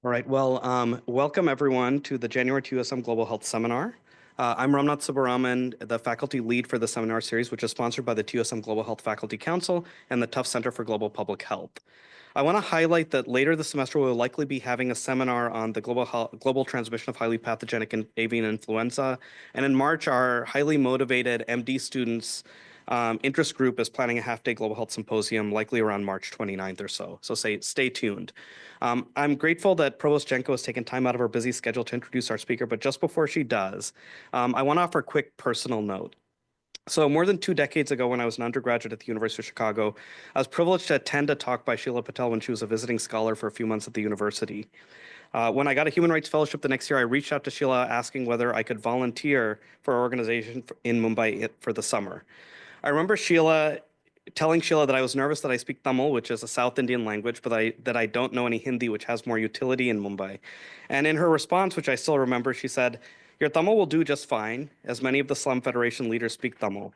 All right. Well, welcome everyone to the January TUSM Global Health Seminar. I'm Ramnath Subbaraman, the faculty lead for the seminar series, which is sponsored by the TUSM Global Health Faculty Council and the Tufts Center for Global Public Health. I want to highlight that later this semester we'll likely be having a seminar on the global transmission of highly pathogenic avian influenza, and in March, our highly motivated MD students interest group is planning a half-day global health symposium, likely around March 29th or so. So stay tuned. I'm grateful that Provost Jenko has taken time out of her busy schedule to introduce our speaker, but just before she does, I want to offer a quick personal note. So more than 2 decades ago, when I was an undergraduate at the University of Chicago, I was privileged to attend a talk by Sheila Patel when she was a visiting scholar for a few months at the university. When I got a human rights fellowship the next year, I reached out to Sheila asking whether I could volunteer for our organization in Mumbai for the summer. I remember telling Sheila that I was nervous that I speak Tamil, which is a South Indian language, but that I don't know any Hindi, which has more utility in Mumbai. And in her response, which I still remember, she said, "Your Tamil will do just fine, as many of the Slum Federation leaders speak Tamil.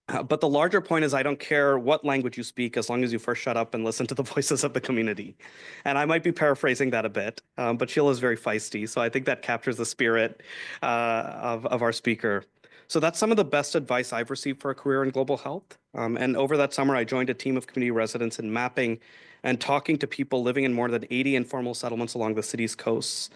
But the larger point is I don't care what language you speak as long as you first shut up and listen to the voices of the community." And I might be paraphrasing that a bit, but Sheila is very feisty, so I think that captures the spirit of our speaker. So that's some of the best advice I've received for a career in global health. And over that summer, I joined a team of community residents in mapping and talking to people living in more than 80 informal settlements along the city's coasts.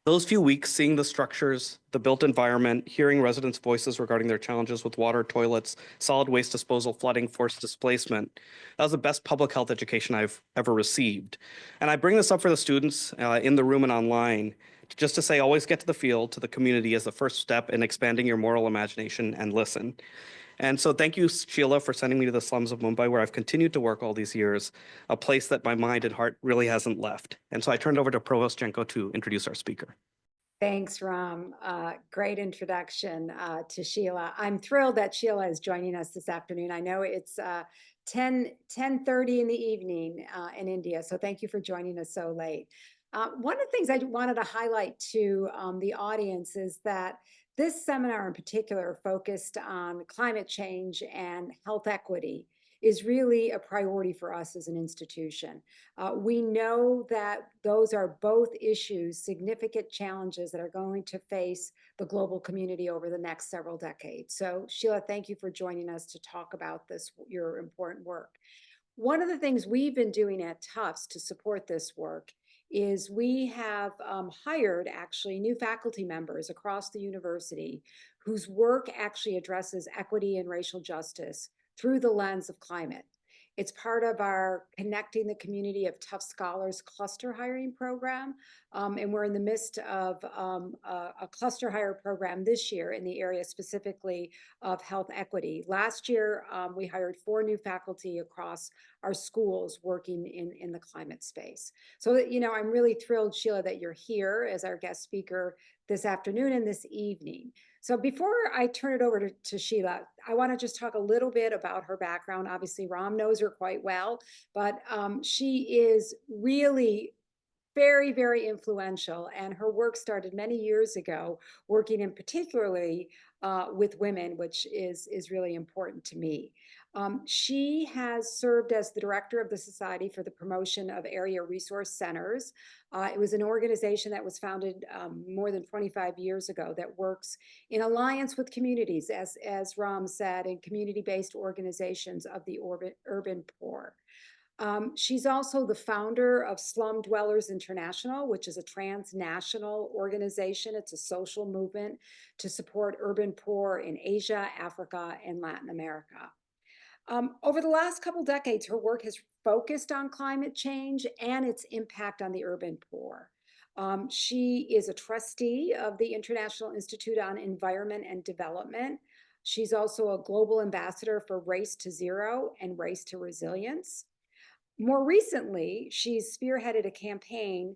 Those few weeks, seeing the structures, the built environment, hearing residents' voices regarding their challenges with water, toilets, solid waste disposal, flooding, forced displacement, that was the best public health education I've ever received. And I bring this up for the students in the room and online, just to say always get to the field, to the community as the first step in expanding your moral imagination and listen. And so thank you, Sheila, for sending me to the slums of Mumbai, where I've continued to work all these years, a place that my mind and heart really hasn't left. And so I turned over to Provost Jenko to introduce our speaker. Thanks, Ram. Great introduction to Sheila. I'm thrilled that Sheila is joining us this afternoon. I know it's 10:30 in the evening in India, so thank you for joining us so late. One of the things I wanted to highlight to the audience is that this seminar in particular focused on climate change and health equity is really a priority for us as an institution. We know that those are both issues, significant challenges that are going to face the global community over the next several decades. So Sheila, thank you for joining us to talk about this, your important work. One of the things we've been doing at Tufts to support this work is we have hired actually new faculty members across the university whose work actually addresses equity and racial justice through the lens of climate. It's part of our Connecting the Community of Tufts Scholars cluster hiring program. And we're in the midst of a cluster hire program this year in the area specifically of health equity. Last year, we hired 4 new faculty across our schools working in the climate space. So, I'm really thrilled, Sheila, that you're here as our guest speaker this afternoon and this evening. So before I turn it over to Sheila, I want to just talk a little bit about her background. Obviously, Ram knows her quite well, but she is really very, very influential, and her work started many years ago, working in particularly with women, which is really important to me. She has served as the director of the Society for the Promotion of Area Resource Centers. It was an organization that was founded more than 25 years ago that works in alliance with communities, as Ram said, and community-based organizations of the urban poor. She's also the founder of Slum Dwellers International, which is a transnational organization. It's a social movement to support urban poor in Asia, Africa, and Latin America. Over the last couple decades, her work has focused on climate change and its impact on the urban poor. She is a trustee of the International Institute on Environment and Development. She's also a global ambassador for Race to Zero and Race to Resilience. More recently, she's spearheaded a campaign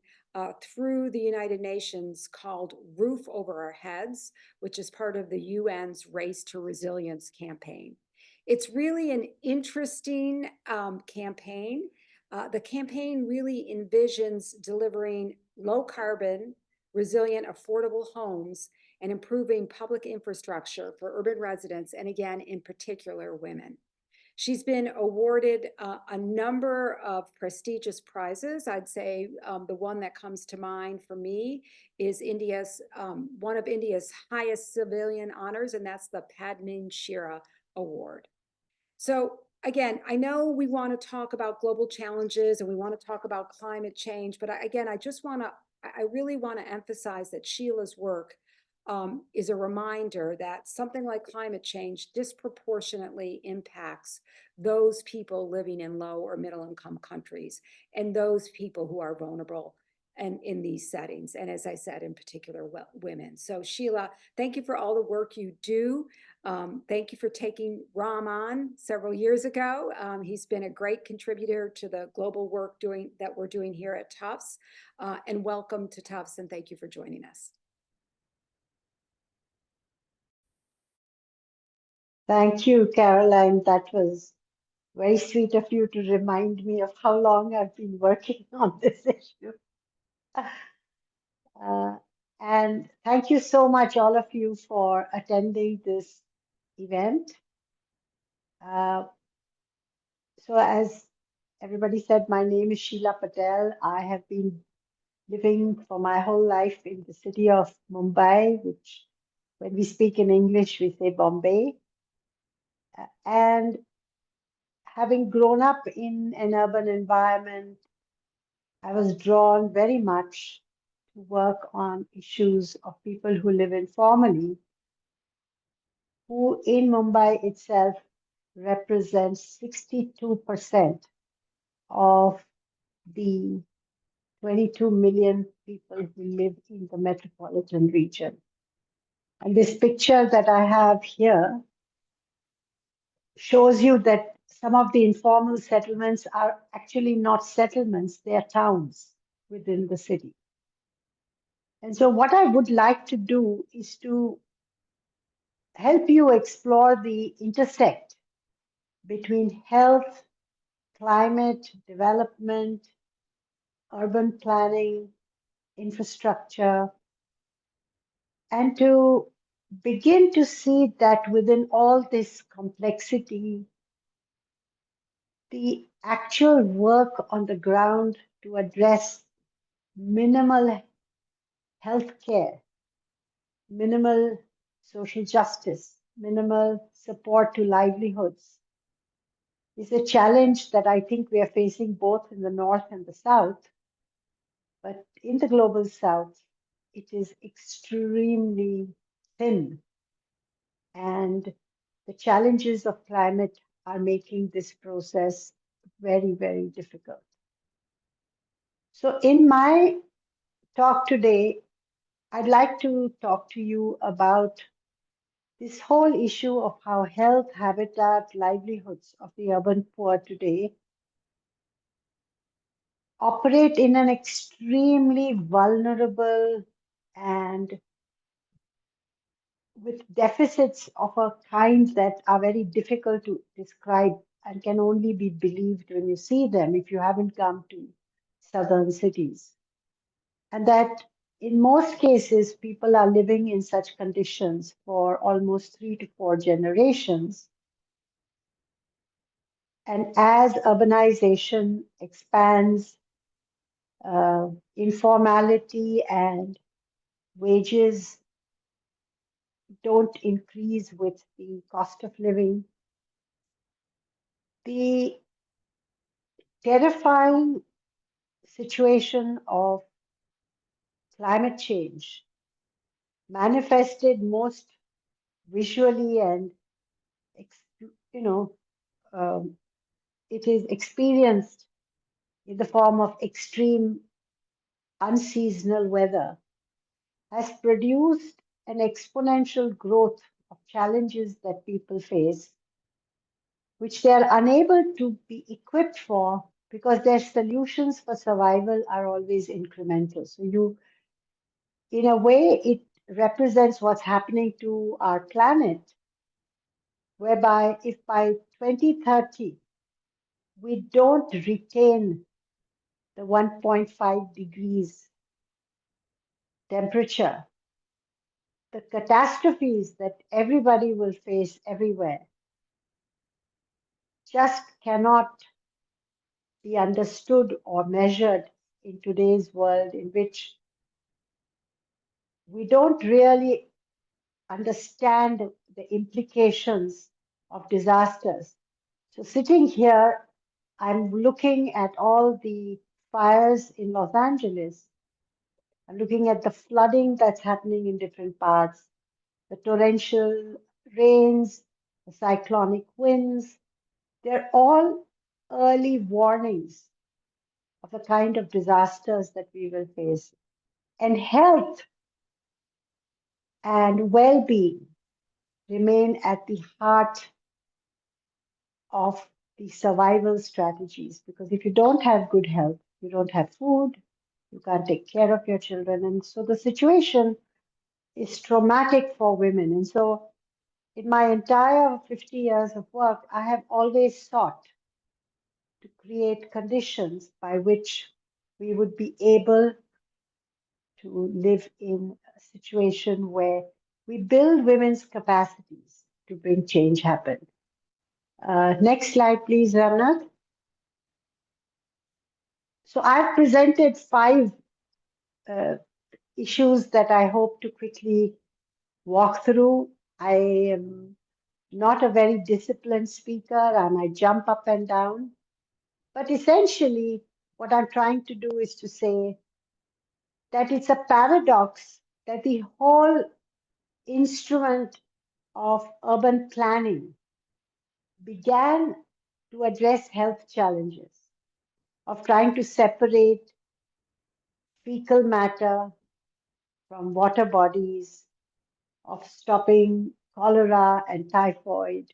through the United Nations called Roof Over Our Heads, which is part of the UN's Race to Resilience campaign. It's really an interesting campaign. The campaign really envisions delivering low carbon, resilient, affordable homes and improving public infrastructure for urban residents, and again, in particular, women. She's been awarded a number of prestigious prizes. I'd say the one that comes to mind for me is one of India's highest civilian honors, and that's the Padman Shira Award. So again, I know we want to talk about global challenges and we want to talk about climate change, but again, I really want to emphasize that Sheila's work is a reminder that something like climate change disproportionately impacts those people living in low or middle income countries and those people who are vulnerable and in these settings. And as I said, in particular, women. So Sheila, thank you for all the work you do. Thank you for taking Ram on several years ago. He's been a great contributor to the global work that we're doing here at Tufts. And welcome to Tufts, and thank you for joining us. Thank you, Caroline. That was very sweet of you to remind me of how long I've been working on this issue. And thank you so much, all of you, for attending this event. So as everybody said, my name is Sheila Patel. I have been living for my whole life in the city of Mumbai, which when we speak in English, we say Bombay. And having grown up in an urban environment, I was drawn very much to work on issues of people who live informally, who in Mumbai itself represents 62% of the 22 million people who live in the metropolitan region. And this picture that I have here shows you that some of the informal settlements are actually not settlements, they are towns within the city. And so what I would like to do is to help you explore the intersect between health, climate, development, urban planning, infrastructure, and to begin to see that within all this complexity, the actual work on the ground to address minimal health care, minimal social justice, minimal support to livelihoods is a challenge that I think we are facing both in the North and the South. But in the global South, it is extremely thin. And the challenges of climate are making this process very, very difficult. So in my talk today, I'd like to talk to you about this whole issue of how health, habitat, livelihoods of the urban poor today operate in an extremely vulnerable and with deficits of a kind that are very difficult to describe and can only be believed when you see them if you haven't come to southern cities. And that in most cases, people are living in such conditions for almost 3 to 4 generations. And as urbanization expands, informality and wages don't increase with the cost of living. The terrifying situation of climate change manifested most visually and you know it is experienced in the form of extreme unseasonal weather has produced an exponential growth of challenges that people face, which they are unable to be equipped for because their solutions for survival are always incremental. So in a way, it represents what's happening to our planet, whereby if by 2030 we don't retain the 1.5 degrees temperature, the catastrophes that everybody will face everywhere just cannot be understood or measured in today's world, in which we don't really understand the implications of disasters. So, sitting here, I'm looking at all the fires in Los Angeles. I'm looking at the flooding that's happening in different parts, the torrential rains, the cyclonic winds. They're all early warnings of the kind of disasters that we will face. And health and well being remain at the heart of the survival strategies, because if you don't have good health, you don't have food, you can't take care of your children. And so the situation is traumatic for women. And so, in my entire 50 years of work, I have always sought to create conditions by which we would be able to live in a situation where we build women's capacities to bring change happen. Next slide, please, Ramnath. So I've presented 5 uh, issues that I hope to quickly walk through. I am not a very disciplined speaker. I might jump up and down. But essentially, what I'm trying to do is to say that it's a paradox that the whole instrument of urban planning began to address health challenges, of trying to separate fecal matter from water bodies, of stopping cholera and typhoid,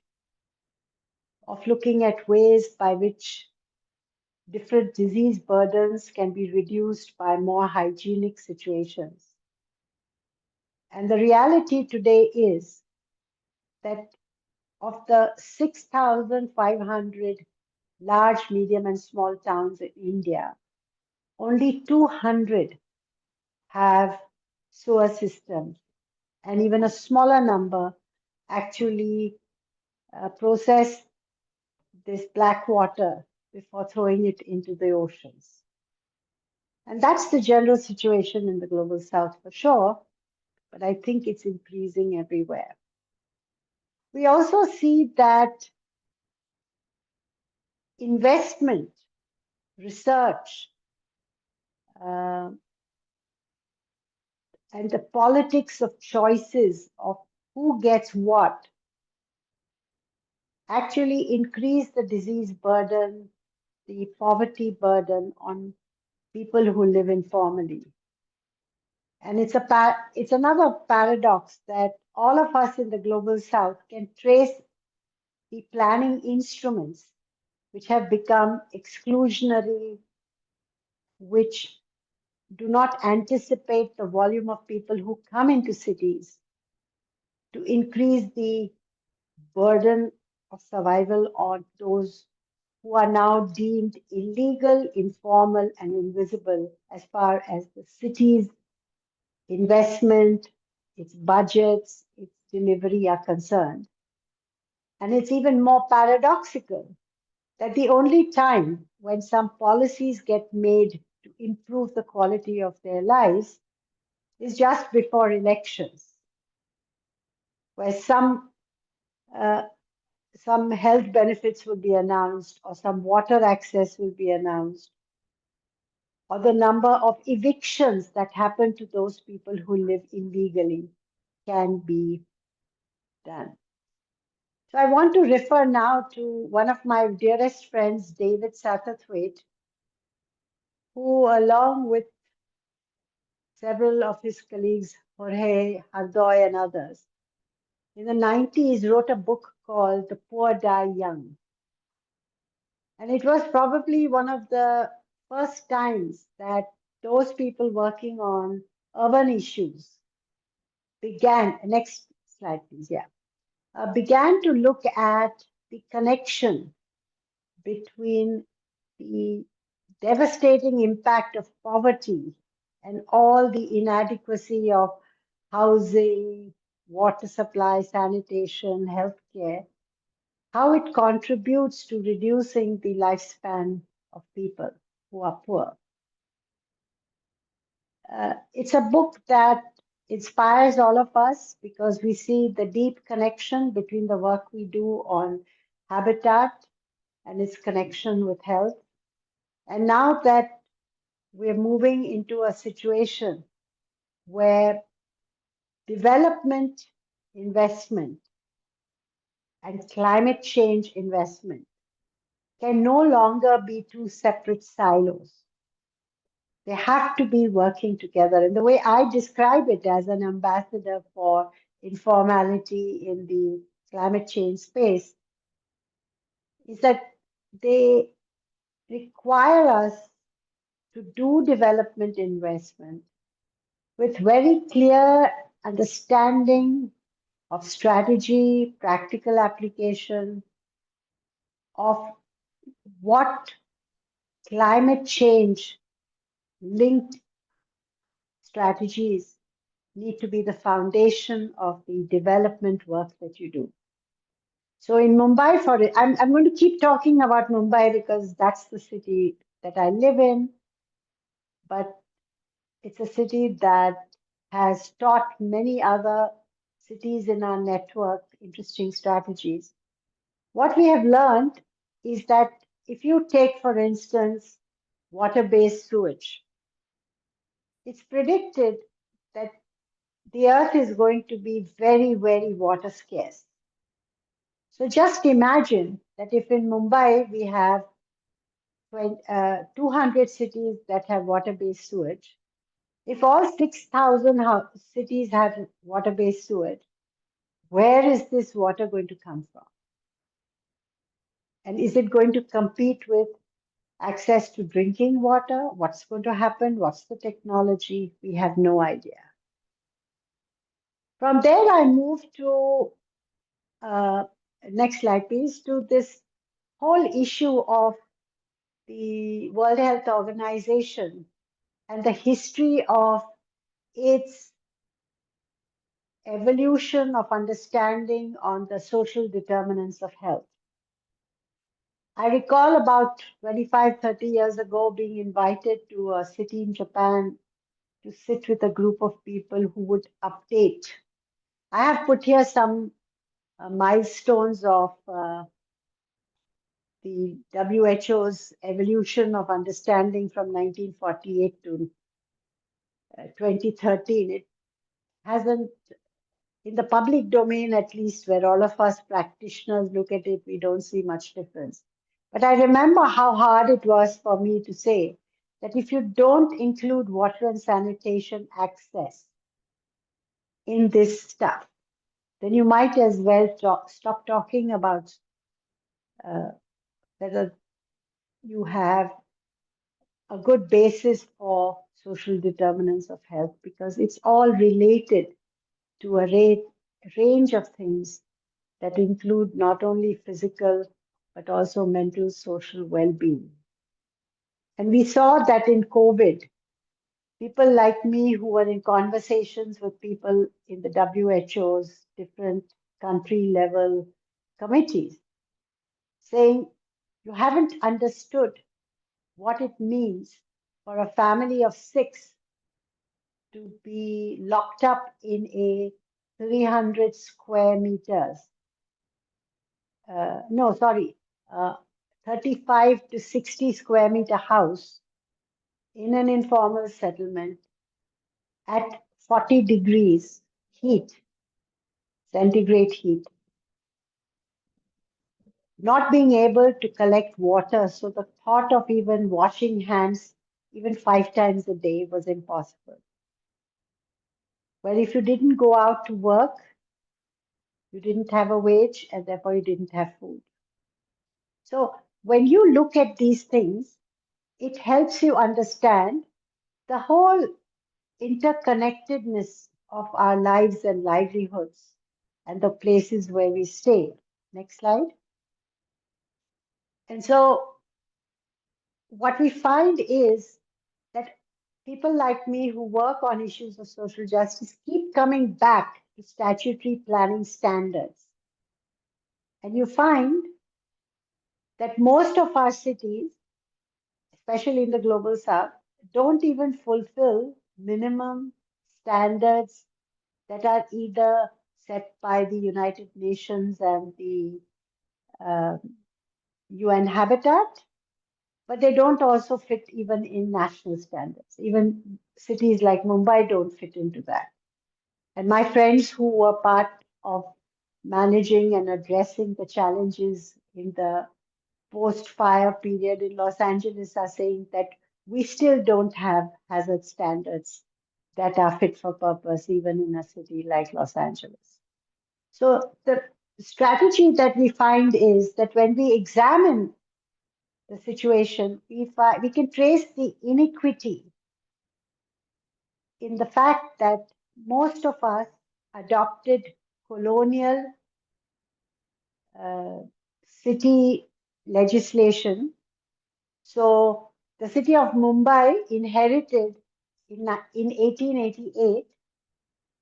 of looking at ways by which different disease burdens can be reduced by more hygienic situations. And the reality today is that of the 6,500 large, medium, and small towns in India, only 200 have sewer systems, and even a smaller number actually process this black water before throwing it into the oceans. And that's the general situation in the global south for sure, but I think it's increasing everywhere. We also see that investment, research, uh, and the politics of choices of who gets what actually increase the disease burden, the poverty burden on people who live informally. And it's another paradox that all of us in the global south can trace the planning instruments which have become exclusionary, which do not anticipate the volume of people who come into cities to increase the burden of survival on those who are now deemed illegal, informal, and invisible as far as the city's investment, its budgets, its delivery are concerned. And it's even more paradoxical that the only time when some policies get made to improve the quality of their lives is just before elections, where uh, some health benefits will be announced, or some water access will be announced, or the number of evictions that happen to those people who live illegally can be done. So I want to refer now to one of my dearest friends, David Satterthwaite, who, along with several of his colleagues, Jorge Hardoy and others, in the 90s wrote a book called The Poor Die Young. And it was probably one of the first times that those people working on urban issues began, next slide please, yeah, began to look at the connection between the devastating impact of poverty and all the inadequacy of housing, water supply, sanitation, healthcare, how it contributes to reducing the lifespan of people who are poor. It's a book that inspires all of us because we see the deep connection between the work we do on habitat and its connection with health. And now that we're moving into a situation where development investment and climate change investment can no longer be two separate silos. They have to be working together. And the way I describe it as an ambassador for informality in the climate change space is that they require us to do development investment with very clear understanding of strategy, practical application of what climate change linked strategies need to be the foundation of the development work that you do. So in Mumbai, I'm going to keep talking about Mumbai because that's the city that I live in, but it's a city that has taught many other cities in our network interesting strategies. What we have learned is that if you take, for instance, water-based sewage, it's predicted that the earth is going to be very, very water scarce. So just imagine that if in Mumbai we have 200 cities that have water-based sewage, if all 6,000 cities have water-based sewage, where is this water going to come from? And is it going to compete with access to drinking water? What's going to happen? What's the technology? We have no idea. From there, I moved to, next slide, please, to this whole issue of the World Health Organization and the history of its evolution of understanding on the social determinants of health. I recall about 25, 30 years ago being invited to a city in Japan to sit with a group of people who would update. I have put here some milestones of the WHO's evolution of understanding from 1948 to 2013. It hasn't, in the public domain at least, where all of us practitioners look at it, we don't see much difference. But I remember how hard it was for me to say that if you don't include water and sanitation access in this stuff, then you might as well stop talking about whether you have a good basis for social determinants of health, because it's all related to a range of things that include not only physical, but also mental, social well-being. And we saw that in COVID, people like me who were in conversations with people in the WHO's different country level committees, saying, you haven't understood what it means for a family of 6 to be locked up in a 300 square meters. No, sorry, 35 to 60 square meter house in an informal settlement at 40 degrees heat, centigrade heat, not being able to collect water. So the thought of even washing hands, even 5 times a day, was impossible. Well, if you didn't go out to work, you didn't have a wage, and therefore you didn't have food. So when you look at these things, it helps you understand the whole interconnectedness of our lives and livelihoods and the places where we stay. Next slide. And so what we find is that people like me who work on issues of social justice keep coming back to statutory planning standards And you find that most of our cities, especially in the global south, don't even fulfill minimum standards that are either set by the United Nations and the uh, UN Habitat, but they don't also fit even in national standards. Even cities like Mumbai don't fit into that. And my friends who were part of managing and addressing the challenges in the post-fire period in Los Angeles are saying that we still don't have hazard standards that are fit for purpose, even in a city like Los Angeles. So the strategy that we find is that when we examine the situation, we can trace the inequity in the fact that most of us adopted colonial uh, city legislation. So the city of Mumbai inherited in 1888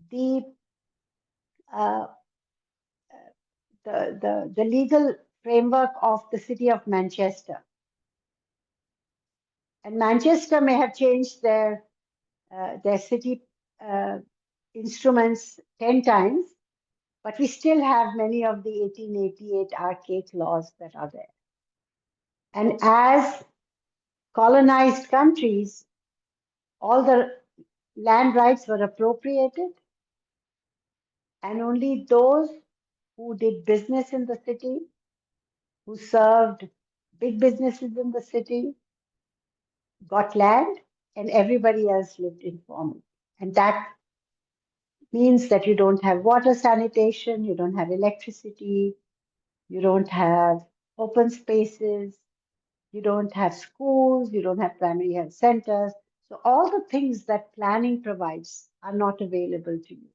the, uh, the legal framework of the city of Manchester. And Manchester may have changed their city uh, instruments 10 times, but we still have many of the 1888 archaic laws that are there. And as colonized countries, all the land rights were appropriated, and only those who did business in the city, who served big businesses in the city, got land, and everybody else lived informally. And that means that you don't have water sanitation, you don't have electricity, you don't have open spaces, you don't have schools, you don't have primary health centers. So all the things that planning provides are not available to you.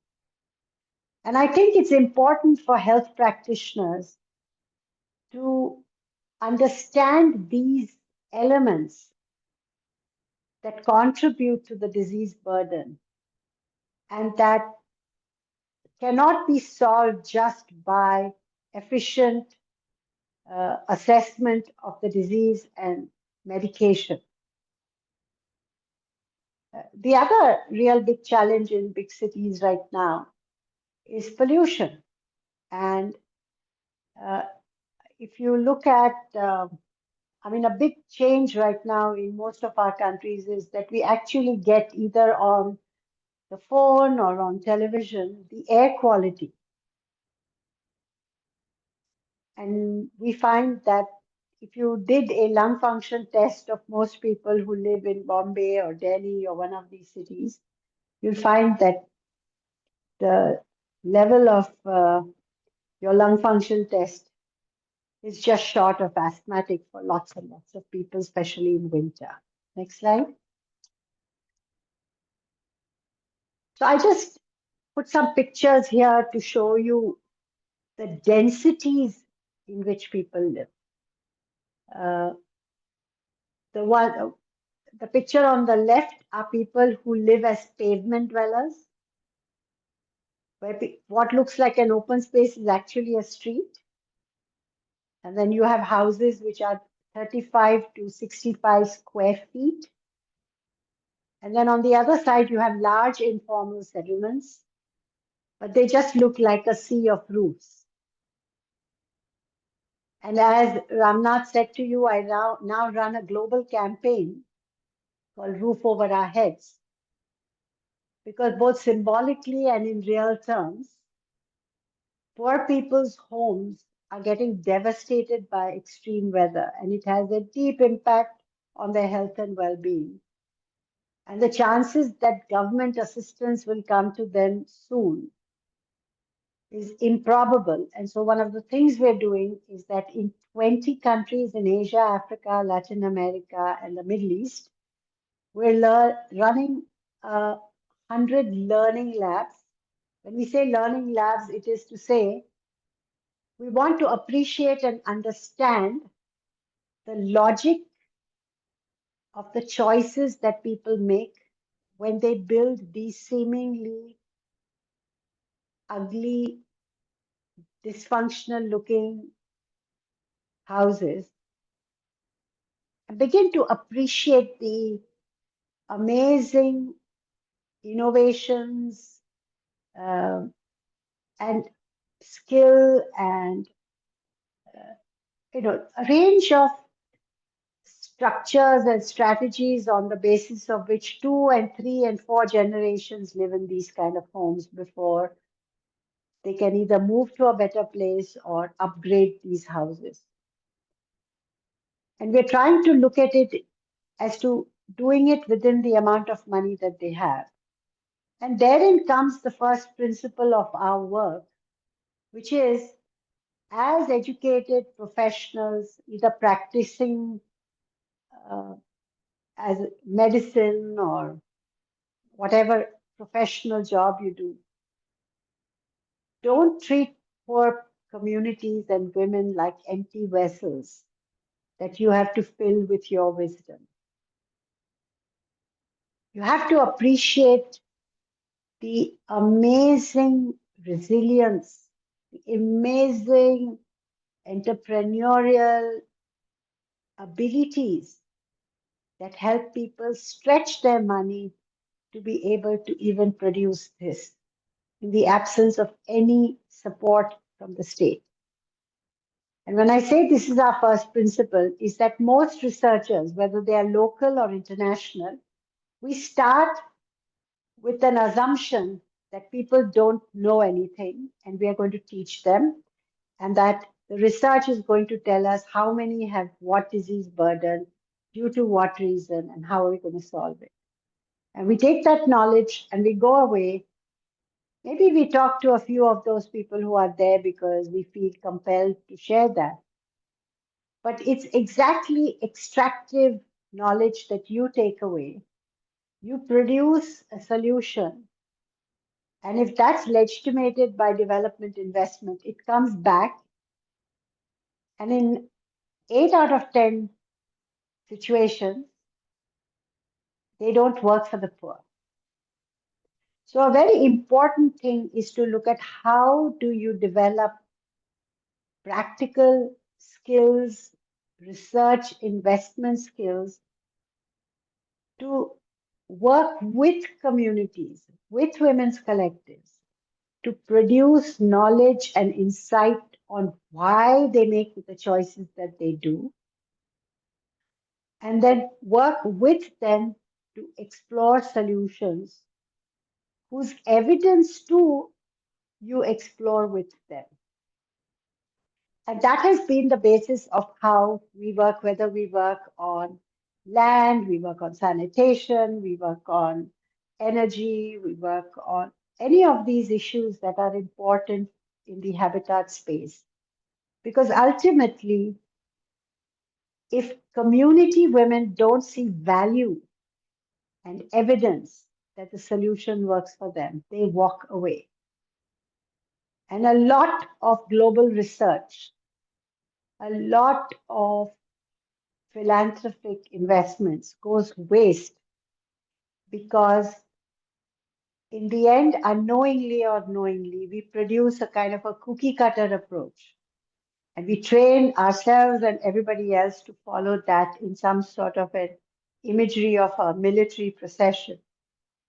And I think it's important for health practitioners to understand these elements that contribute to the disease burden and that cannot be solved just by efficient assessment of the disease and medication. The other real big challenge in big cities right now is pollution. And uh, if you look at, a big change right now in most of our countries is that we actually get either on the phone or on television the air quality. And we find that if you did a lung function test of most people who live in Bombay or Delhi or one of these cities, you'll find that the level of your lung function test is just short of asthmatic for lots and lots of people, especially in winter. Next slide. So I just put some pictures here to show you the densities in which people live. Uh, the one, the picture on the left are people who live as pavement dwellers, where what looks like an open space is actually a street. And then you have houses which are 35 to 65 square feet. And then on the other side, you have large informal settlements, but they just look like a sea of roofs. And as Ramnath said to you, I now run a global campaign called Roof Over Our Heads, because both symbolically and in real terms, poor people's homes are getting devastated by extreme weather, and it has a deep impact on their health and well-being. And the chances that government assistance will come to them soon is improbable. And so one of the things we're doing is that in 20 countries in Asia, Africa, Latin America, and the Middle East, we're running 100 learning labs. When we say learning labs, it is to say we want to appreciate and understand the logic of the choices that people make when they build these seemingly ugly dysfunctional looking houses and begin to appreciate the amazing innovations and skill and a range of structures and strategies on the basis of which 2 and 3 and 4 generations live in these kind of homes before they can either move to a better place or upgrade these houses. And we're trying to look at it as to doing it within the amount of money that they have. And therein comes the first principle of our work, which is as educated professionals, either practicing as medicine or whatever professional job you do, don't treat poor communities and women like empty vessels that you have to fill with your wisdom. You have to appreciate the amazing resilience, the amazing entrepreneurial abilities that help people stretch their money to be able to even produce this in the absence of any support from the state. And when I say this is our first principle, is that most researchers, whether they are local or international, we start with an assumption that people don't know anything and we are going to teach them, and that the research is going to tell us how many have what disease burden, due to what reason, and how are we going to solve it. And we take that knowledge and we go away. Maybe we talk to a few of those people who are there because we feel compelled to share that. But it's exactly extractive knowledge that you take away. You produce a solution. And if that's legitimated by development investment, it comes back. And in 8 out of 10 situations, they don't work for the poor. So a very important thing is to look at how do you develop practical skills, research investment skills to work with communities, with women's collectives, to produce knowledge and insight on why they make the choices that they do, and then work with them to explore solutions whose evidence too you explore with them. And that has been the basis of how we work, whether we work on land, we work on sanitation, we work on energy, we work on any of these issues that are important in the habitat space. Because ultimately, if community women don't see value and evidence that the solution works for them, they walk away. And a lot of global research, a lot of philanthropic investments goes waste because in the end, unknowingly or knowingly, we produce a kind of a cookie cutter approach. And we train ourselves and everybody else to follow that in some sort of an imagery of a military procession,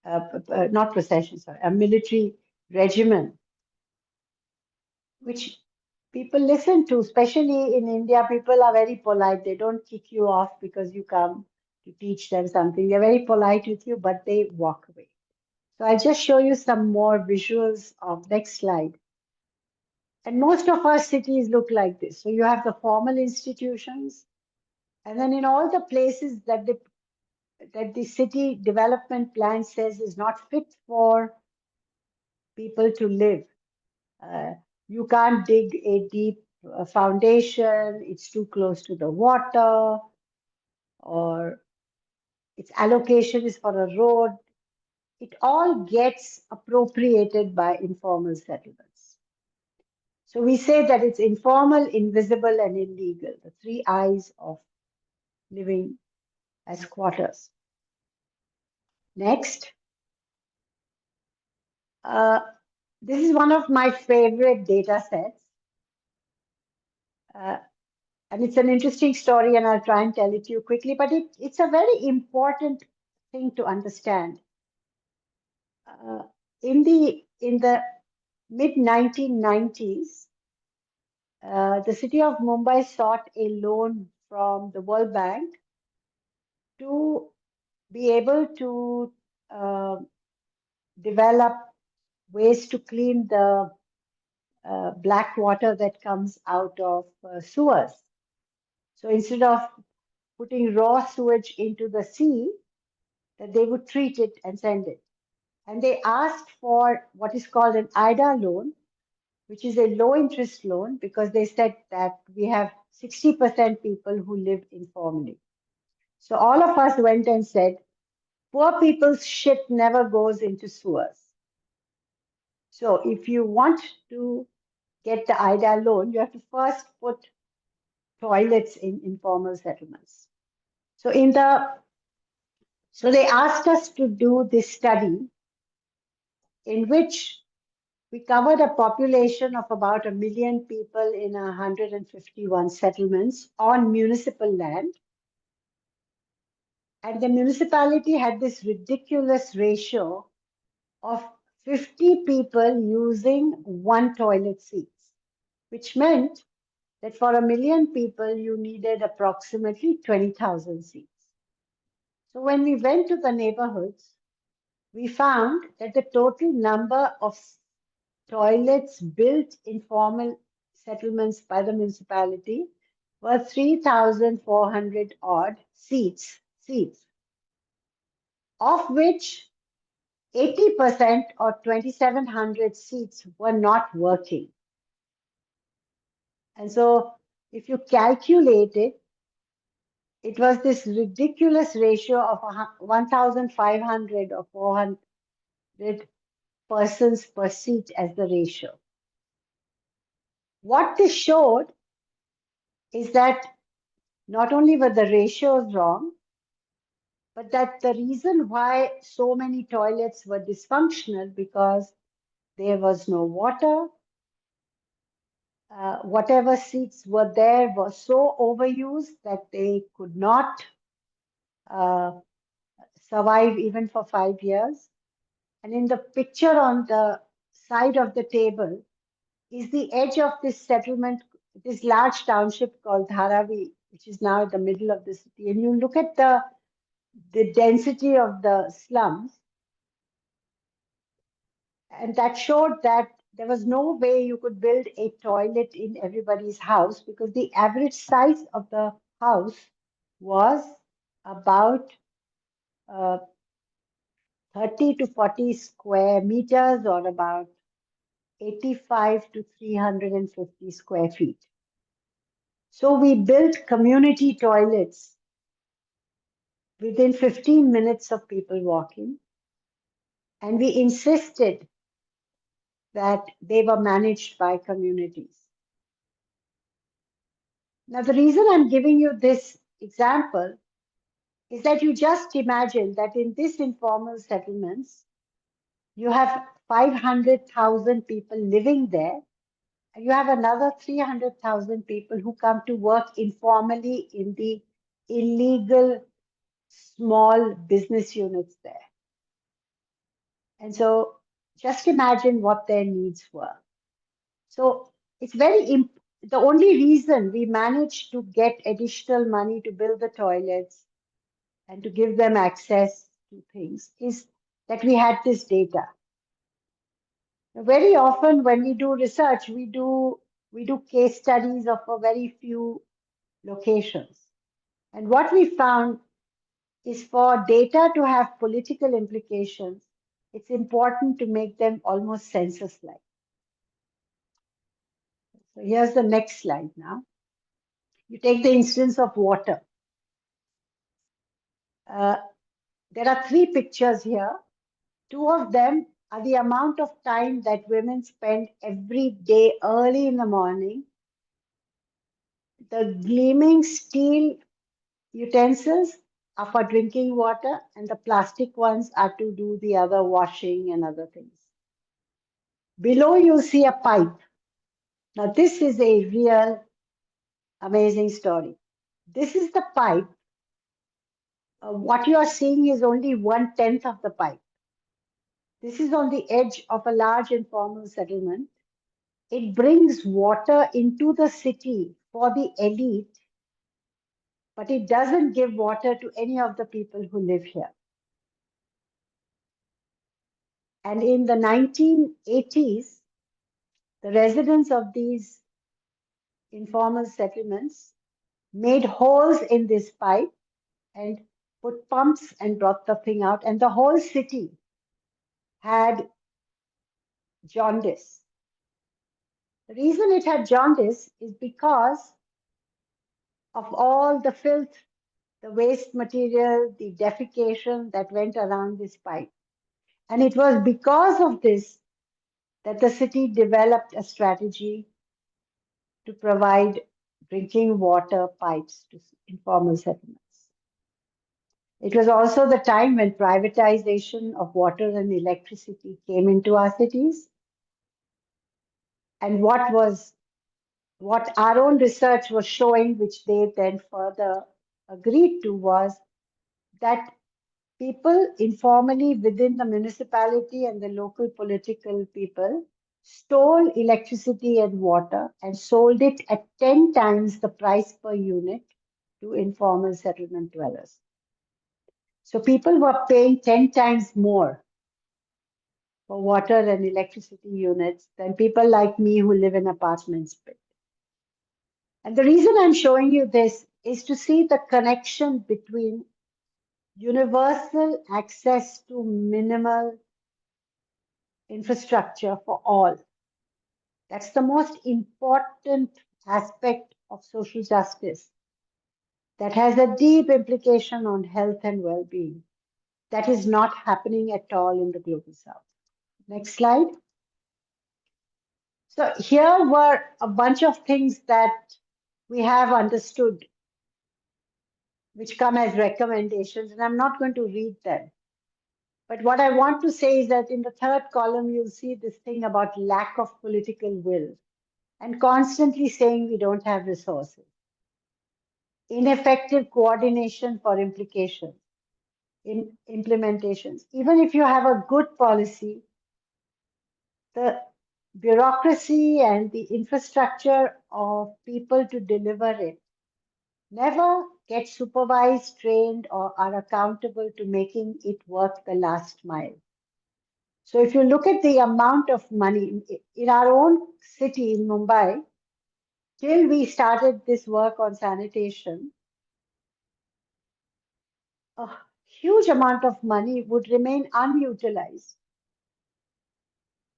not procession, sorry, a military regimen, which people listen to, especially in India. People are very polite. They don't kick you off because you come to teach them something. They're very polite with you, but they walk away. So I'll just show you some more visuals of next slide. And most of our cities look like this. So you have the formal institutions, and then in all the places that the city development plan says is not fit for people to live. You can't dig a deep foundation, it's too close to the water, or its allocation is for a road. It all gets appropriated by informal settlements. So we say that it's informal, invisible, and illegal, the 3 I's of living as squatters. Next. This is one of my favorite data sets. Uh, and it's an interesting story, and I'll try and tell it to you quickly, but it's a very important thing to understand. Uh, in the mid 1990s, the city of Mumbai sought a loan from the World Bank to be able to uh, develop ways to clean the black water that comes out of sewers. So instead of putting raw sewage into the sea, that they would treat it and send it. And they asked for what is called an IDA loan, which is a low interest loan, because they said that we have 60% people who live informally. So all of us went and said, poor people's shit never goes into sewers. So if you want to get the IDA loan, you have to first put toilets in informal settlements. So they asked us to do this study in which we covered a population of about 1 million people in 151 settlements on municipal land. And the municipality had this ridiculous ratio of 50 people using one toilet seat, which meant that for 1 million people, you needed approximately 20,000 seats. So when we went to the neighborhoods, we found that the total number of toilets built in formal settlements by the municipality were 3,400 odd seats, of which 80% or 2,700 seats were not working. And so if you calculate it, it was this ridiculous ratio of 1,500 or 400 persons per seat as the ratio. What this showed is that not only were the ratios wrong, but that the reason why so many toilets were dysfunctional because there was no water. Whatever seats were there were so overused that they could not uh, survive even for 5 years. And in the picture on the side of the table is the edge of this settlement, this large township called Dharavi, which is now in the middle of the city. And you look at the density of the slums, and that showed that there was no way you could build a toilet in everybody's house because the average size of the house was about uh, 30 to 40 square meters or about 85 to 350 square feet. So we built community toilets within 15 minutes of people walking, and we insisted that they were managed by communities. Now, the reason I'm giving you this example is that you just imagine that in this informal settlements, you have 500,000 people living there, and you have another 300,000 people who come to work informally in the illegal small business units there. And so just imagine what their needs were. So it's the only reason we managed to get additional money to build the toilets and to give them access to things is that we had this data. Now, very often when we do research, we do case studies of a very few locations. And what we found is for data to have political implications, it's important to make them almost census-like. So here's the next slide now. You take the instance of water. There are 3 pictures here. 2 of them are the amount of time that women spend every day early in the morning. The gleaming steel utensils are for drinking water, and the plastic ones are to do the other washing and other things. Below you see a pipe. Now this is a real Amazing story. This is the pipe. What you are seeing is only 1/10 of the pipe. This is on the edge of a large informal settlement. It brings water into the city for the elite, but it doesn't give water to any of the people who live here. And in the 1980s, the residents of these informal settlements made holes in this pipe and put pumps and brought the thing out. And the whole city had jaundice. The reason it had jaundice is because of all the filth, the waste material, the defecation that went around this pipe. And it was because of this that the city developed a strategy to provide drinking water pipes to informal settlements. It was also the time when privatization of water and electricity came into our cities. And what our own research was showing, which they then further agreed to, was that people informally within the municipality and the local political people stole electricity and water and sold it at 10 times the price per unit to informal settlement dwellers. So people were paying 10 times more for water and electricity units than people like me who live in apartments pay. And the reason I'm showing you this is to see the connection between universal access to minimal infrastructure for all. That's the most important aspect of social justice that has a deep implication on health and well-being. That is not happening at all in the global south. Next slide. So here were a bunch of things that we have understood, which come as recommendations, and I'm not going to read them. But what I want to say is that in the third column, you'll see this thing about lack of political will and constantly saying we don't have resources. Ineffective coordination for implications in implementations. Even if you have a good policy, the bureaucracy and the infrastructure of people to deliver it never get supervised, trained, or are accountable to making it work the last mile. So if you look at the amount of money in our own city in Mumbai, till we started this work on sanitation, a huge amount of money would remain unutilized.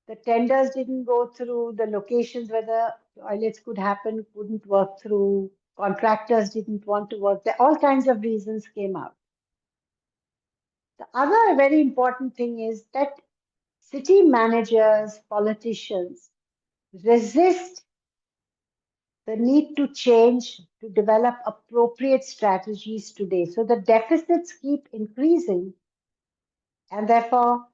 The tenders didn't go through, the locations where the toilets could happen couldn't work through, contractors didn't want to work there, all kinds of reasons came out. The other very important thing is that city managers, politicians resist the need to change to develop appropriate strategies today. So the deficits keep increasing, and therefore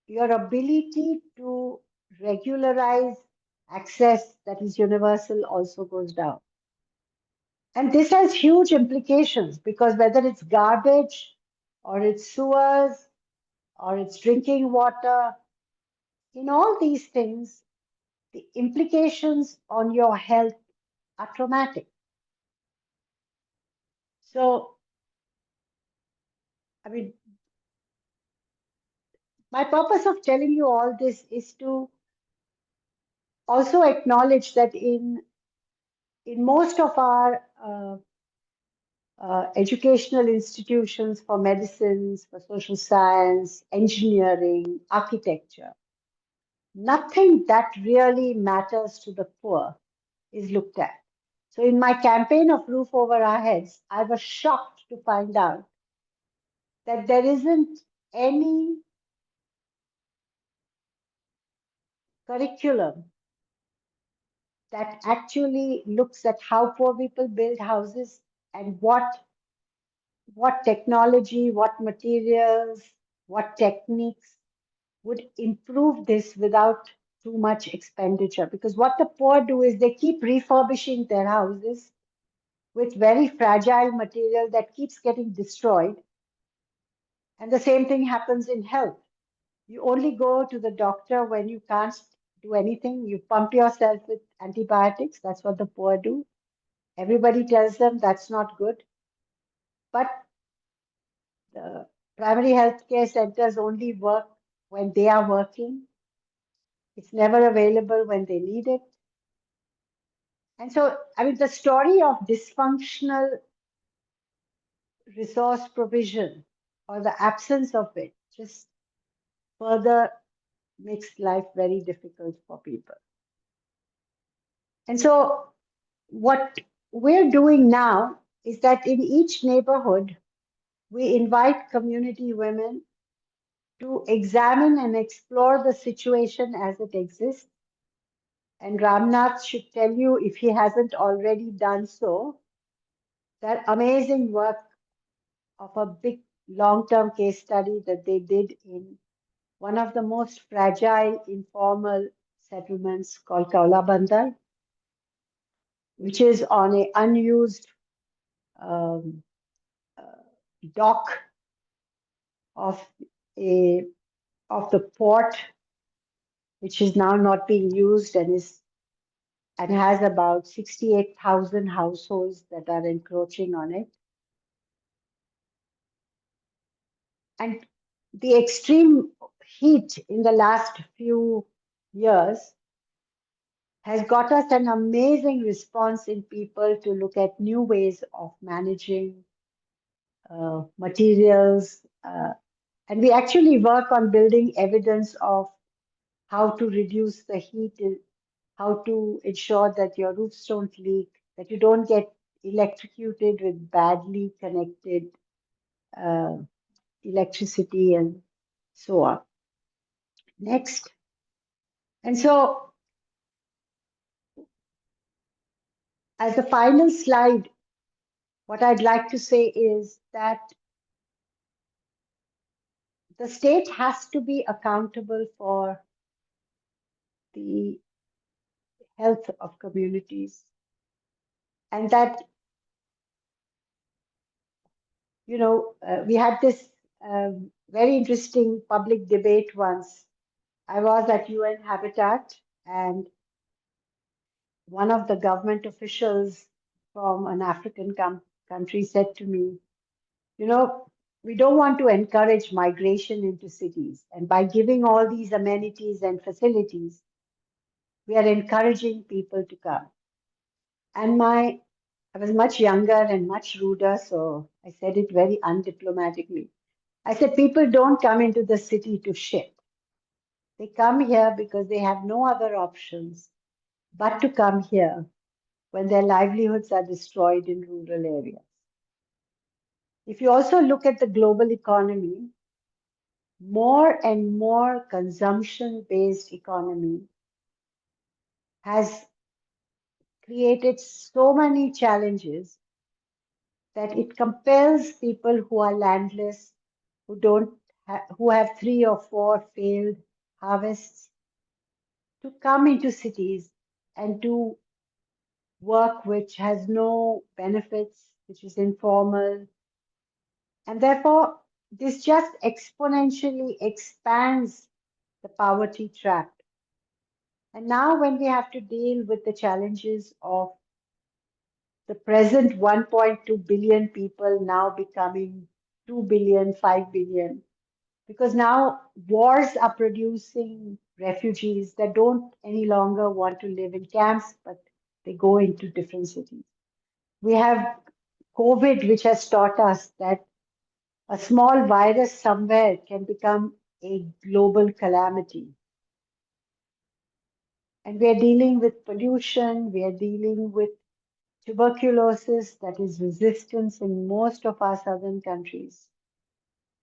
your ability to regularize access that is universal also goes down. And this has huge implications because whether it's garbage or it's sewers or it's drinking water, in all these things, the implications on your health are traumatic. So, I mean, my purpose of telling you all this is to also acknowledge that in most of our educational institutions for medicines, for social science, engineering, architecture, nothing that really matters to the poor is looked at. So in my campaign of Roof Over Our Heads, I was shocked to find out that there isn't any curriculum that actually looks at how poor people build houses and what technology, what materials, what techniques would improve this without too much expenditure. Because what the poor do is they keep refurbishing their houses with very fragile material that keeps getting destroyed. And the same thing happens in health. You only go to the doctor when you can't do anything. You pump yourself with antibiotics. That's what the poor do. Everybody tells them that's not good. But the primary health care centers only work when they are working. It's never available when they need it. And so, I mean, the story of dysfunctional resource provision or the absence of it just further makes life very difficult for people. And so, what we're doing now is that in each neighborhood, we invite community women to examine and explore the situation as it exists. And Ramnath should tell you, if he hasn't already done so, that amazing work of a big long-term case study that they did in one of the most fragile informal settlements called Kaula Bandar, which is on an unused um, uh, dock of a of the port, which is now not being used and has about 68,000 households that are encroaching on it. And the extreme heat in the last few years has got us an amazing response in people to look at new ways of managing materials. And we actually work on building evidence of how to reduce the heat, how to ensure that your roofs don't leak, that you don't get electrocuted with badly connected uh, electricity and so on. Next. And so, as a final slide, what I'd like to say is that the state has to be accountable for the health of communities. And that, we had this very interesting public debate once. I was at UN Habitat, and one of the government officials from an African country said to me, we don't want to encourage migration into cities. And by giving all these amenities and facilities, we are encouraging people to come. And I was much younger and much ruder, so I said it very undiplomatically. I said, people don't come into the city to shit. They come here because they have no other options but to come here when their livelihoods are destroyed in rural areas. If you also look at the global economy, more and more consumption-based economy has created so many challenges that it compels people who are landless, who have 3 or 4 failed harvests, to come into cities and do work which has no benefits, which is informal. And therefore, this just exponentially expands the poverty trap. And now, when we have to deal with the challenges of the present 1.2 billion people now becoming 2 billion, 5 billion, because now wars are producing refugees that don't any longer want to live in camps, but they go into different cities. We have COVID, which has taught us that a small virus somewhere can become a global calamity. And we are dealing with pollution, we are dealing with tuberculosis that is resistance in most of our southern countries.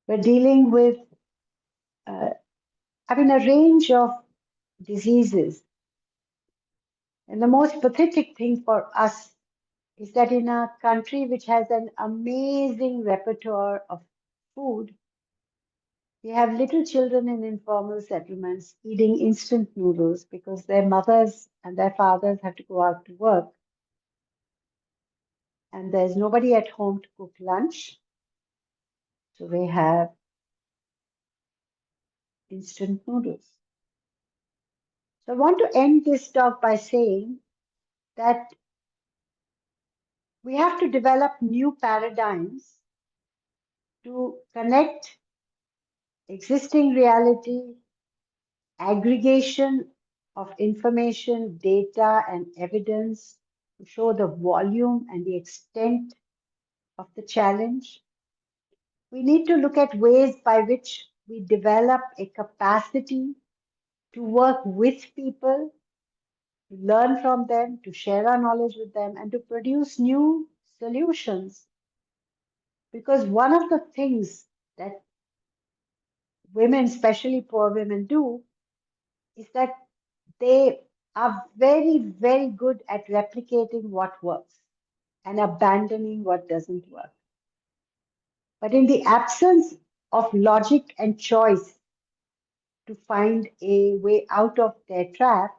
We're dealing with, a range of diseases. And the most pathetic thing for us is that in a country which has an amazing repertoire of food, we have little children in informal settlements eating instant noodles because their mothers and their fathers have to go out to work. and there's nobody at home to cook lunch. So they have instant noodles. So I want to end this talk by saying that we have to develop new paradigms to connect existing reality, aggregation of information, data, and evidence to show the volume and the extent of the challenge. We need to look at ways by which we develop a capacity to work with people, to learn from them, to share our knowledge with them, and to produce new solutions. Because one of the things that women, especially poor women, do is that they are very, very good at replicating what works and abandoning what doesn't work. But in the absence of logic and choice to find a way out of their trap,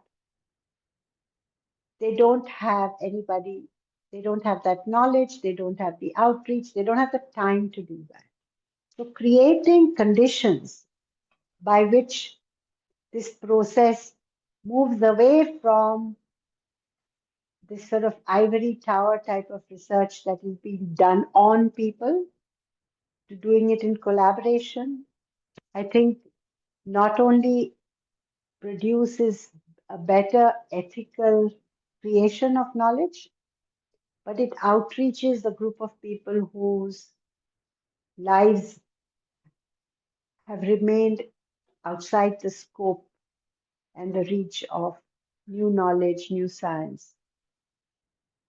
they don't have anybody, they don't have that knowledge, they don't have the outreach, they don't have the time to do that. So creating conditions by which this process moves away from this sort of ivory tower type of research that is being done on people to doing it in collaboration, I think not only produces a better ethical creation of knowledge, but it outreaches a group of people whose lives have remained outside the scope and the reach of new knowledge, new science.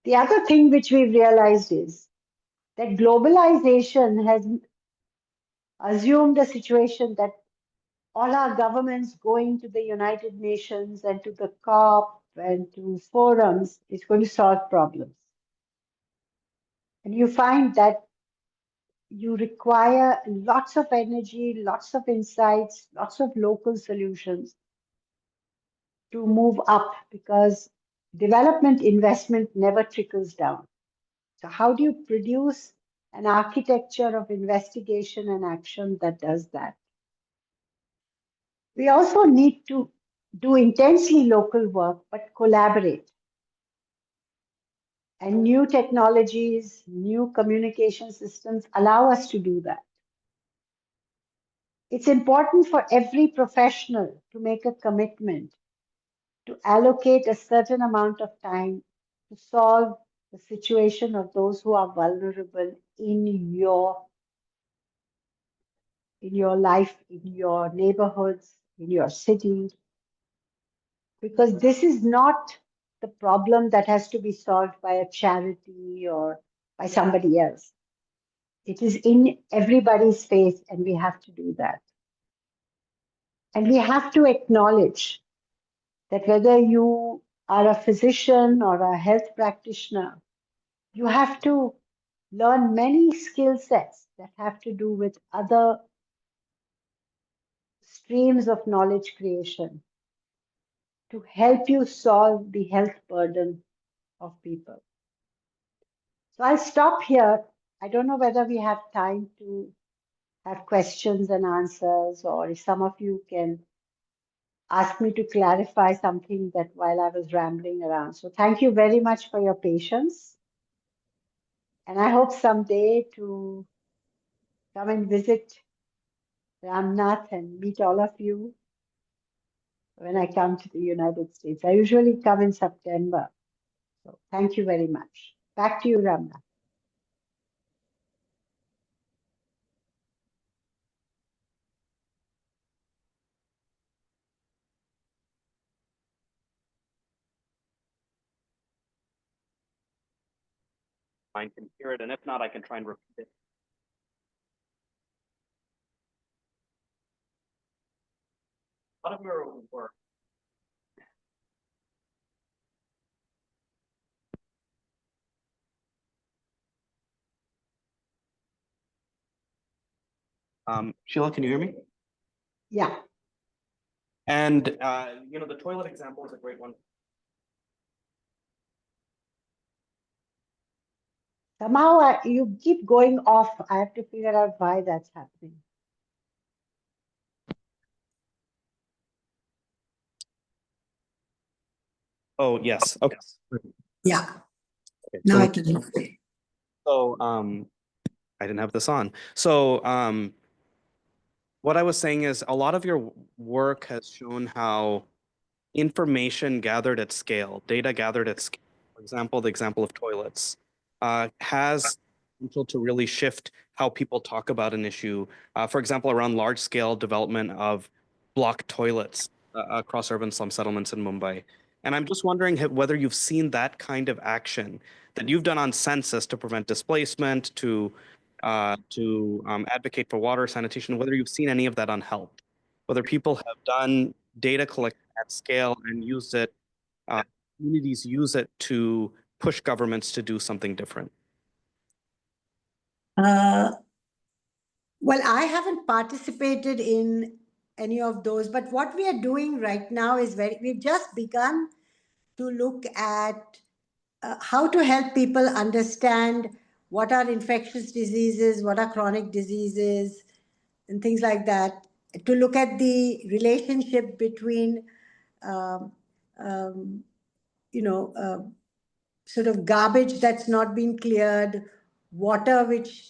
The other thing which we've realized is that globalization has assumed a situation that all our governments going to the United Nations and to the COP and to forums is going to solve problems. And you find that you require lots of energy, lots of insights, lots of local solutions to move up because development investment never trickles down. So, how do you produce an architecture of investigation and action that does that? We also need to do intensely local work, but collaborate. And new technologies, new communication systems allow us to do that. It's important for every professional to make a commitment to allocate a certain amount of time to solve the situation of those who are vulnerable in your life, in your neighborhoods, in your city, because this is not the problem that has to be solved by a charity or by somebody else. It is in everybody's face, and we have to do that. And we have to acknowledge that whether you are a physician or a health practitioner, you have to learn many skill sets that have to do with other streams of knowledge creation to help you solve the health burden of people. So I'll stop here. I don't know whether we have time to have questions and answers, or if some of you can ask me to clarify something that while I was rambling around. So thank you very much for your patience. And I hope someday to come and visit Ramnath and meet all of you when I come to the United States. I usually come in September. So thank you very much. Back to you, Ramnath. I can hear it, and if not, I can try and repeat it. A lot of your work. Sheila, can you hear me? Yeah. And the toilet example is a great one. Somehow you keep going off. I have to figure out why that's happening. Oh, yes. Okay. Yeah, Okay. now I can hear you. So, I didn't have this on. So, what I was saying is a lot of your work has shown how information gathered at scale, data gathered at scale, for example, the example of toilets, has potential to really shift how people talk about an issue. For example, around large scale development of block toilets across urban slum settlements in Mumbai. And I'm just wondering whether you've seen that kind of action that you've done on census to prevent displacement, to advocate for water sanitation, whether you've seen any of that on health, whether people have done data collection at scale and used it, uh, communities use it to push governments to do something different. Well, I haven't participated in any of those, but what we are doing right now is we've just begun to look at how to help people understand what are infectious diseases, what are chronic diseases, and things like that, to look at the relationship between, um, um, you know, sort of garbage that's not been cleared, water which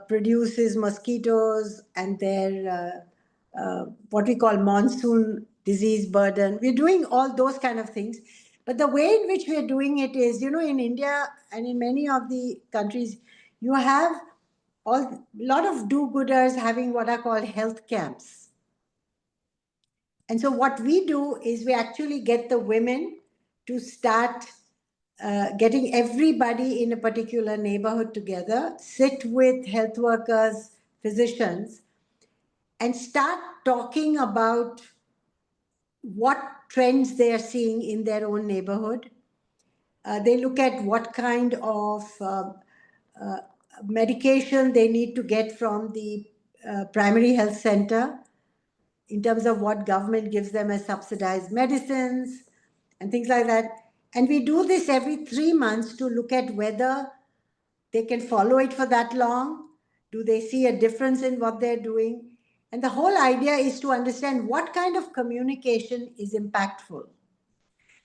produces mosquitoes and their what we call monsoon disease burden. We're doing all those kind of things. But the way in which we are doing it is, you know, in India and in many of the countries, you have a lot of do-gooders having what are called health camps. And so what we do is we actually get the women to start getting everybody in a particular neighborhood together, sit with health workers, physicians, and start talking about what trends they are seeing in their own neighborhood. They look at what kind of uh, medication they need to get from the primary health center in terms of what government gives them as subsidized medicines and things like that. And we do this every 3 months to look at whether they can follow it for that long. Do they see a difference in what they're doing? And the whole idea is to understand what kind of communication is impactful.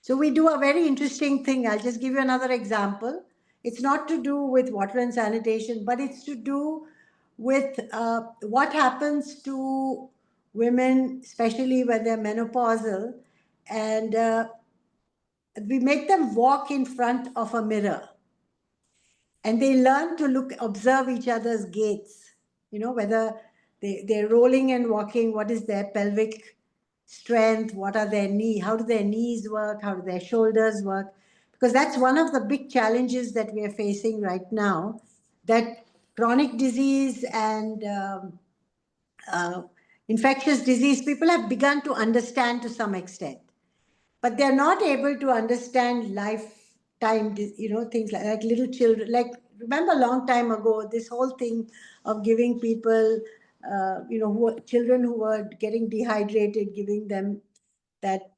So we do a very interesting thing. I'll just give you another example. It's not to do with water and sanitation, but it's to do with what happens to women, especially when they're menopausal, and we make them walk in front of a mirror, and they learn to observe each other's gaits, you know, whether they're rolling and walking, what is their pelvic strength, what are their how do their knees work, how do their shoulders work, because that's one of the big challenges that we are facing right now, that chronic disease and uh, infectious disease, people have begun to understand to some extent, but they're not able to understand lifetime, you know, things like little children. Like, remember a long time ago, this whole thing of giving people, you know, children who were getting dehydrated, giving them that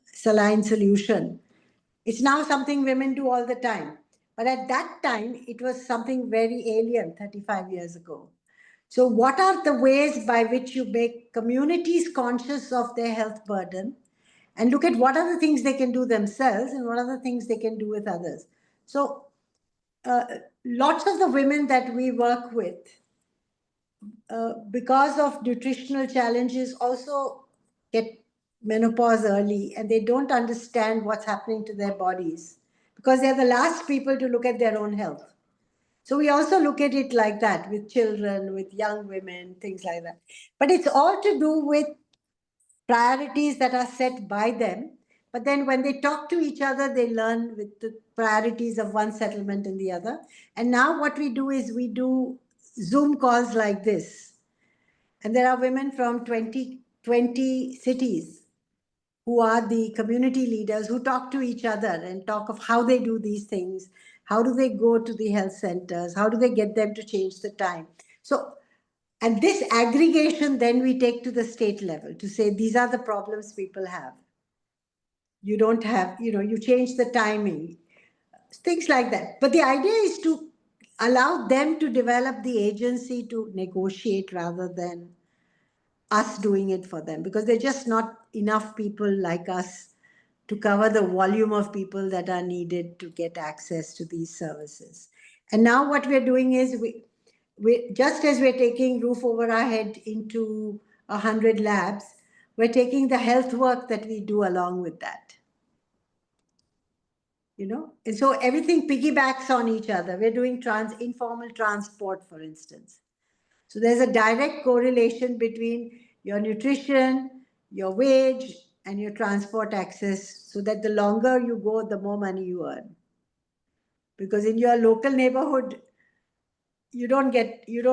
saline solution. It's now something women do all the time. But at that time, it was something very alien 35 years ago. So, what are the ways by which you make communities conscious of their health burden and look at what are the things they can do themselves and what are the things they can do with others? So, lots of the women that we work with, because of nutritional challenges, also get menopause early and they don't understand what's happening to their bodies because they're the last people to look at their own health. So we also look at it like that with children, with young women, things like that. But it's all to do with priorities that are set by them. But then when they talk to each other, they learn with the priorities of one settlement and the other. And now what we do is we do Zoom calls like this. And there are women from 20 cities who are the community leaders who talk to each other and talk of how they do these things. How do they go to the health centers? How do they get them to change the time? So, and this aggregation then we take to the state level to say these are the problems people have. You don't have, you know, you change the timing, things like that. But the idea is to allow them to develop the agency to negotiate rather than us doing it for them, because there's just not enough people like us to cover the volume of people that are needed to get access to these services. And now what we're doing is we just as we're taking roof over our head into 100 labs, we're taking the health work that we do along with that. You know, and so everything piggybacks on each other. We're doing informal transport, for instance. So there's a direct correlation between your nutrition, your wage, and your transport access, so that the longer you go, the more money you earn. Because in your local neighborhood, you don't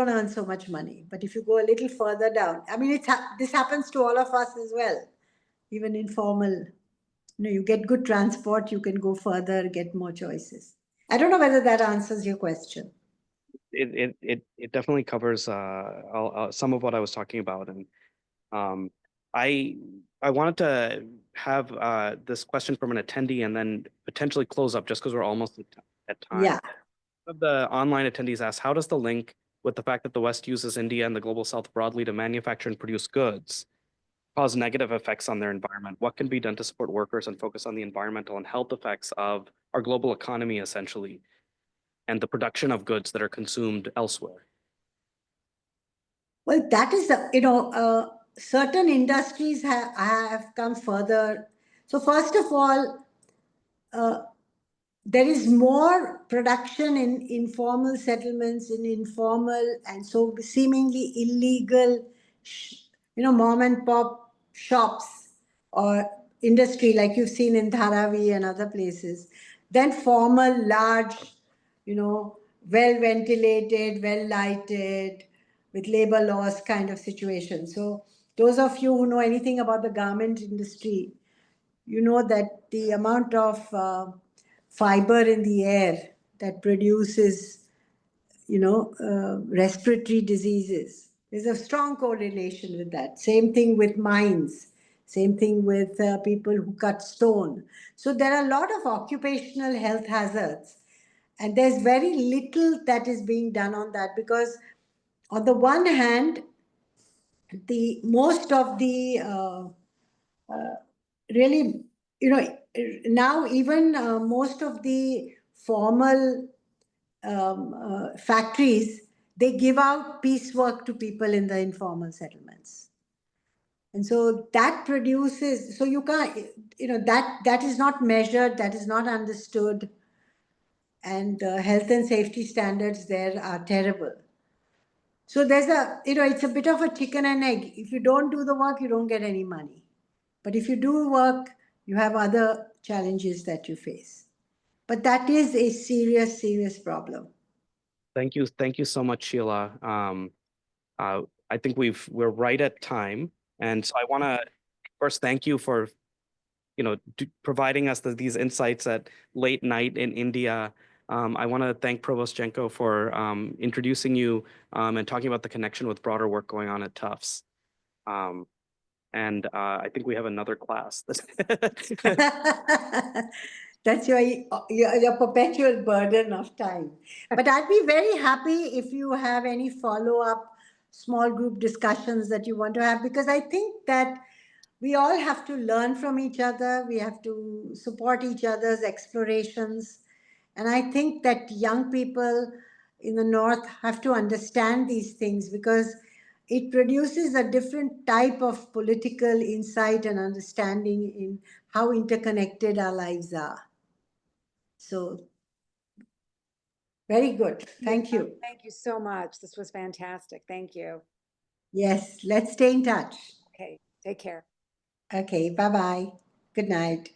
earn so much money. But if you go a little further down, I mean, this happens to all of us as well, even informal. You know, you get good transport, you can go further, get more choices. I don't know whether that answers your question. It definitely covers some of what I was talking about, and I wanted to have this question from an attendee and then potentially close up just because we're almost at time. Yeah. One of the online attendees asked, how does the link with the fact that the West uses India and the global South broadly to manufacture and produce goods cause negative effects on their environment? What can be done to support workers and focus on the environmental and health effects of our global economy, essentially, and the production of goods that are consumed elsewhere? Well, that is certain industries have come further. So first of all, there is more production in informal settlements, in informal and so seemingly illegal, mom and pop shops or industry like you've seen in Dharavi and other places, then formal, large, well ventilated, well lighted, with labor laws kind of situation. So those of you who know anything about the garment industry, you know that the amount of fiber in the air that produces, respiratory diseases. There's a strong correlation with that. Same thing with mines. Same thing with people who cut stone. So there are a lot of occupational health hazards. And there's very little that is being done on that, because on the one hand, most of the really, now even most of the formal factories, they give out piecework to people in the informal settlements. And so that produces, so you can't, that is not measured, that is not understood. And health and safety standards there are terrible. So there's it's a bit of a chicken and egg. If you don't do the work, you don't get any money. But if you do work, you have other challenges that you face. But that is a serious, serious problem. Thank you so much, Sheila. I think we're right at time, and so I want to first thank you for providing us these insights at late night in India. I want to thank Provost Jenko for introducing you and talking about the connection with broader work going on at Tufts. And I think we have another class. That's your perpetual burden of time. But I'd be very happy if you have any follow-up small group discussions that you want to have, because I think that we all have to learn from each other. We have to support each other's explorations. And I think that young people in the North have to understand these things, because it produces a different type of political insight and understanding in how interconnected our lives are. So, very good. Thank you. Thank you so much. This was fantastic. Thank you. Yes, let's stay in touch. Okay, take care. Okay, bye-bye. Good night.